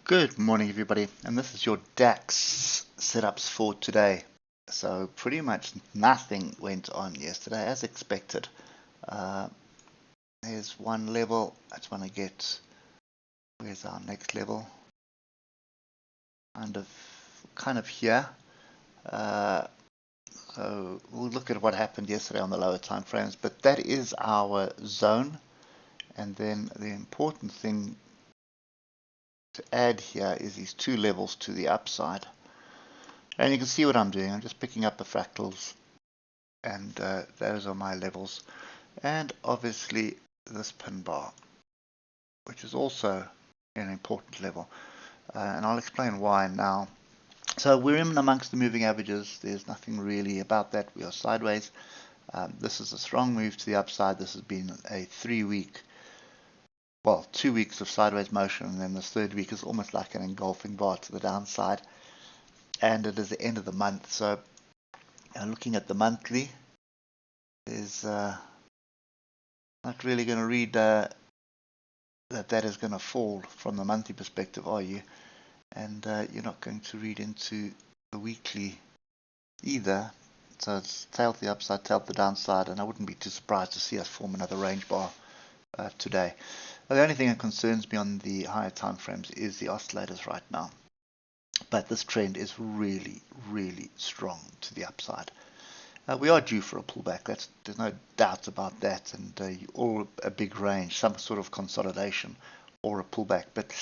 Good morning, everybody, and this is your DAX setups for today. So pretty much nothing went on yesterday as expected. There's one level. I just want to get, where's our next level? Kind of here. So we'll look at what happened yesterday on the lower time frames, but that is our zone. And then the important thing to add here is these two levels to the upside. And you can see what I'm doing. I'm just picking up the fractals, and those are my levels. And obviously this pin bar, which is also an important level. And I'll explain why now. So we're in amongst the moving averages. There's nothing really about that. We are sideways. This is a strong move to the upside. This has been a 2 weeks of sideways motion, and then this third week is almost like an engulfing bar to the downside. And it is the end of the month, so looking at the monthly is not really going to read that is going to fall from the monthly perspective, are you? And you're not going to read into the weekly either. So it's tail to the upside, tail to the downside, and I wouldn't be too surprised to see us form another range bar today. The only thing that concerns me on the higher time frames is the oscillators right now. But this trend is really, really strong to the upside. We are due for a pullback. There's no doubt about that, and or a big range, some sort of consolidation or a pullback. But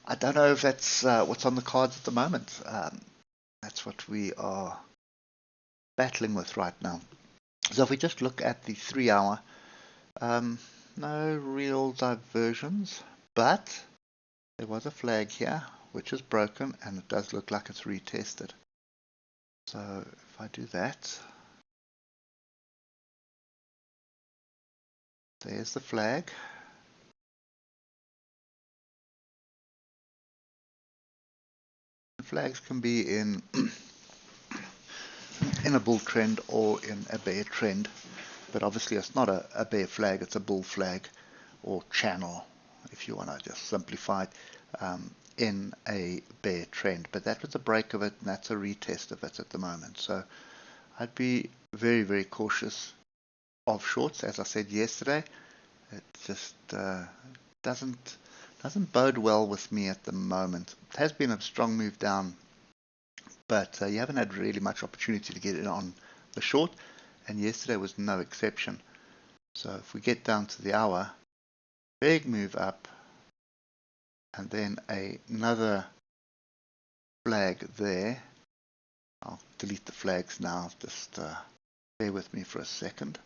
I don't know if that's what's on the cards at the moment. That's what we are battling with right now. So if we just look at the 3 hour, no real diversions, but there was a flag here which is broken, and it does look like it's retested. So if I do that, there's the flag. Flags can be in a bull trend or in a bear trend, but obviously it's not a bear flag, it's a bull flag or channel, if you want to just simplify it, in a bear trend. But that was a break of it, and that's a retest of it at the moment. So I'd be very, very cautious of shorts. As I said yesterday, it just doesn't bode well with me at the moment. It has been a strong move down, but you haven't had really much opportunity to get in on the short, and yesterday was no exception. So if we get down to the hour, big move up, and then another flag there. I'll delete the flags now. Just bear with me for a second.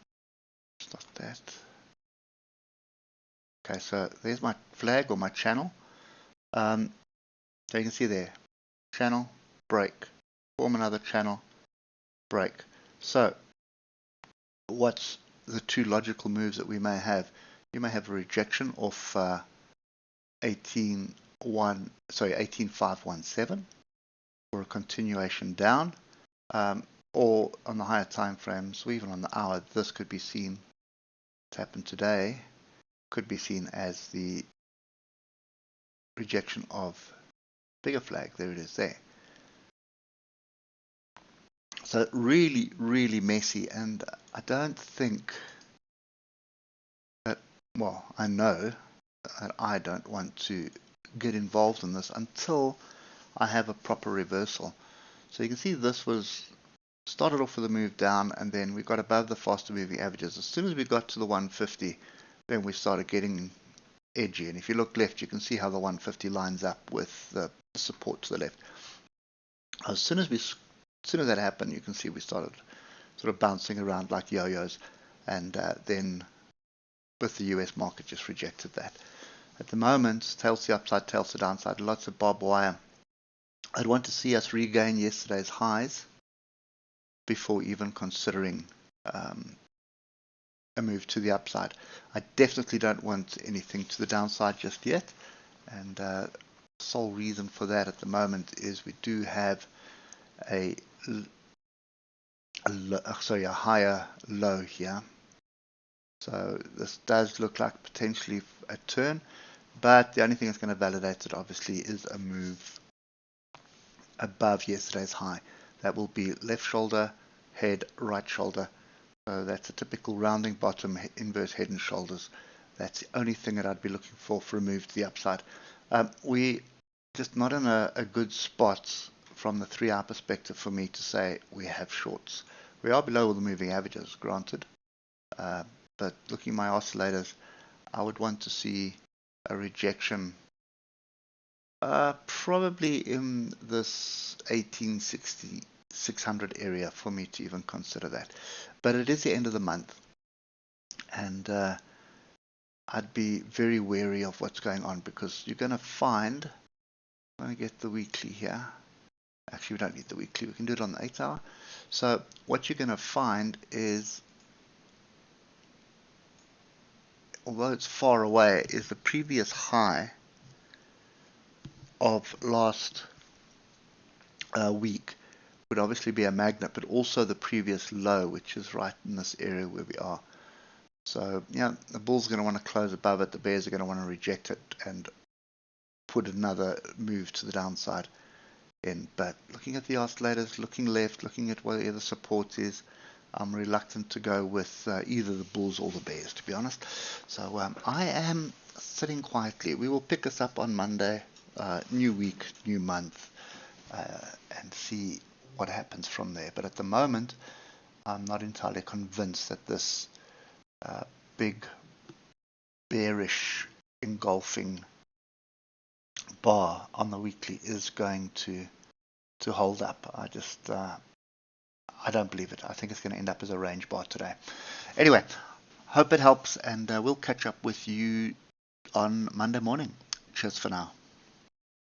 Stop that. Okay, so there's my flag or my channel. So you can see there, channel, break, form another channel, break. So what's the two logical moves that we may have? You may have a rejection off 18.517 or a continuation down, or on the higher time frames, or even on the hour, this could be seen, it's happened today, could be seen as the rejection of bigger flag. There it is there. So really, really messy, and I don't think that, well, I know that I don't want to get involved in this until I have a proper reversal. So you can see this was started off with a move down, and then we got above the faster moving averages. As soon as we got to the 150, then we started getting edgy, and if you look left, you can see how the 150 lines up with the support to the left. As soon as that happened, you can see we started sort of bouncing around like yo-yos, and then with the US market just rejected that. At the moment, tails to the upside, tails to the downside, lots of barbed wire. I'd want to see us regain yesterday's highs before even considering a move to the upside. I definitely don't want anything to the downside just yet, and sole reason for that at the moment is we do have a higher low here. So this does look like potentially a turn. But the only thing that's going to validate it obviously is a move above yesterday's high. That will be left shoulder, head, right shoulder. So that's a typical rounding bottom, inverse head and shoulders. That's the only thing that I'd be looking for a move to the upside. We just not in a good spot from the 3-hour perspective for me to say we have shorts. We are below all the moving averages, granted. But looking at my oscillators, I would want to see a rejection probably in this 1860 600 area for me to even consider that. But it is the end of the month, and I'd be very wary of what's going on, because you're going to find, I'm going to get the weekly here. Actually, we don't need the weekly, we can do it on the 8-hour. So what you're going to find is, although it's far away, is the previous high of last week would obviously be a magnet, but also the previous low, which is right in this area where we are. So yeah, the bulls are going to want to close above it, the bears are going to want to reject it and put another move to the downside in. But looking at the oscillators, looking left, looking at where the support is, I'm reluctant to go with either the bulls or the bears, to be honest. So I am sitting quietly. We will pick this up on Monday, new week, new month, and see what happens from there. But at the moment, I'm not entirely convinced that this big bearish engulfing bar on the weekly is going to hold up. I don't believe it. I think it's going to end up as a range bar today. Anyway, hope it helps, and we'll catch up with you on Monday morning. Cheers for now.